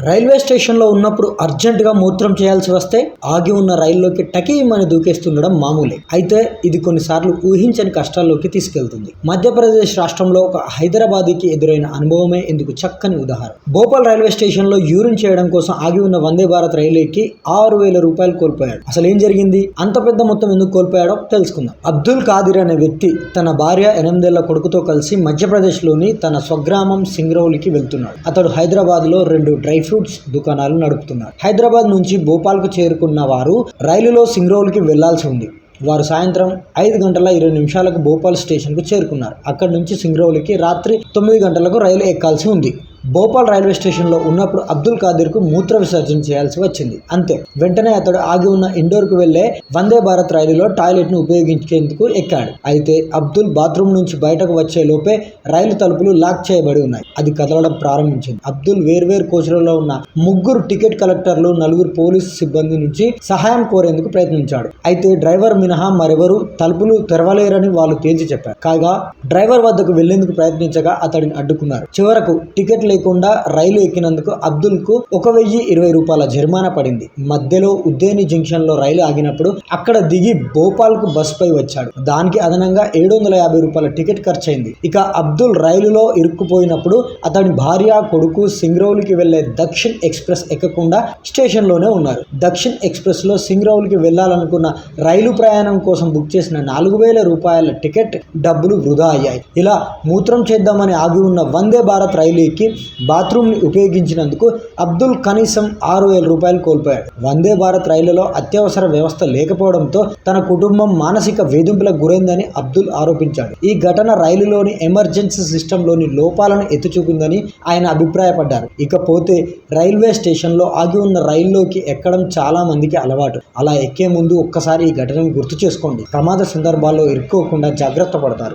Railway స్టేషన్లో ఉన్నప్పుడు అర్జెంటుగా మూత్రం చేయాల్సి వస్తే ఆగి ఉన్న రైల్లోకి టకీమని దూకేస్తుండడం మామూలే. అయితే ఇది కొన్నిసార్లు ఊహించని కష్టాల్లోకి తీసుకెళ్తుంది. మధ్యప్రదేశ్ రాష్ట్రంలో ఒక హైదరాబాదీకి ఎదురైన అనుభవమే ఇందుకు చక్కని ఉదాహరణ. భోపాల్ రైల్వే స్టేషన్లో యూరిన్ చేయడం కోసం ఆగి ఉన్న వందే భారత్ రైలు ఎక్కి 6,000 రూపాయలు కోల్పోయాడు. అసలు ఏం జరిగింది? అంత పెద్ద మొత్తం ఎందుకు కోల్పోయాడో తెలుసుకుందాం. అబ్దుల్ ఖాదిర్ అనే వ్యక్తి తన భార్య 8 ఏళ్ల కొడుకుతో కలిసి మధ్యప్రదేశ్లోని తన స్వగ్రామం సింగ్రౌలికి వెళ్తున్నాడు. అతడు హైదరాబాద్లో 2 డ్రై ఫ్రూట్స్ దుకాణాలు నడుపుతున్నారు. హైదరాబాద్ నుంచి భోపాల్కు చేరుకున్న వారు రైలులో సింగ్రౌలికి వెళ్లాల్సి ఉంది. వారు సాయంత్రం 5:20 భోపాల్ స్టేషన్కు చేరుకున్నారు. అక్కడి నుంచి సింగ్రౌలికి రాత్రి 9 గంటలకు రైలు ఎక్కాల్సి ఉంది. భోపాల్ రైల్వే స్టేషన్లో ఉన్నప్పుడు అబ్దుల్ ఖాదిర్కు మూత్ర విసర్జన చేయాల్సి వచ్చింది. అంతే, వెంటనే అతడు ఆగి ఉన్న ఇండోర్కు వెళ్లే వందే భారత్ రైలులో టాయిలెట్ను ఉపయోగించేందుకు ఎక్కాడు. అయితే అబ్దుల్ బాత్రూమ్ నుంచి బయటకు వచ్చే లోపే రైలు తలుపులు లాక్ చేయబడి ఉన్నాయి. అది కదలడం ప్రారంభించింది. అబ్దుల్ వేర్వేరు కోచ్లలో ఉన్న 3 టికెట్ కలెక్టర్లు, 4 పోలీసు సిబ్బంది నుంచి సహాయం కోరేందుకు ప్రయత్నించాడు. అయితే డ్రైవర్ మినహా మరెవరూ తలుపులు తెరవలేరని వాళ్ళు తేల్చి చెప్పారు. కాగా డ్రైవర్ వద్దకు వెళ్లేందుకు ప్రయత్నించగా అతడిని అడ్డుకున్నారు. చివరకు టికెట్ లేకుండా రైలు ఎక్కినందుకు అబ్దుల్కు 1,020 రూపాయల జరిమానా పడింది. మధ్యలో ఉద్దేని జంక్షన్లో రైలు ఆగినప్పుడు అక్కడ దిగి భోపాల్కు బస్పై వచ్చాడు. దానికి అదనంగా 750 రూపాయల టికెట్ ఖర్చయింది. ఇక అబ్దుల్ రైలులో ఇరుక్కుపోయినప్పుడు అతని భార్య, కొడుకు సింగ్రౌలికి వెళ్లే దక్షిణ్ ఎక్స్ప్రెస్ ఎక్కకుండా స్టేషన్లోనే ఉన్నారు. దక్షిణ్ ఎక్స్ప్రెస్లో సింగ్రౌలికి వెళ్లాలనుకున్న రైలు ప్రయాణం కోసం బుక్ చేసిన 4,000 రూపాయల టికెట్ డబ్బులు వృధా అయ్యాయి. ఇలా మూత్రం చేద్దామని ఆగి ఉన్న వందే భారత్ రైలు ఎక్కి బాత్రూమ్ని ఉపయోగించినందుకు అబ్దుల్ కనీసం 6,000 రూపాయలు కోల్పోయాడు. వందే భారత్ రైలులో అత్యవసర వ్యవస్థ లేకపోవడంతో తన కుటుంబం మానసిక వేధింపులకు గురైందని అబ్దుల్ ఆరోపించాడు. ఈ ఘటన రైలులోని ఎమర్జెన్సీ సిస్టంలోని లోపాలను ఎత్తిచూపిందని ఆయన అభిప్రాయపడ్డారు. ఇకపోతే రైల్వే స్టేషన్లో ఆగి ఉన్న రైల్లోకి ఎక్కడం చాలా మందికి అలవాటు. అలా ఎక్కే ముందు ఒక్కసారి ఈ ఘటనను గుర్తు చేసుకోండి. ప్రమాద సందర్భాల్లో ఇరుక్కోకుండా జాగ్రత్త పడతారు.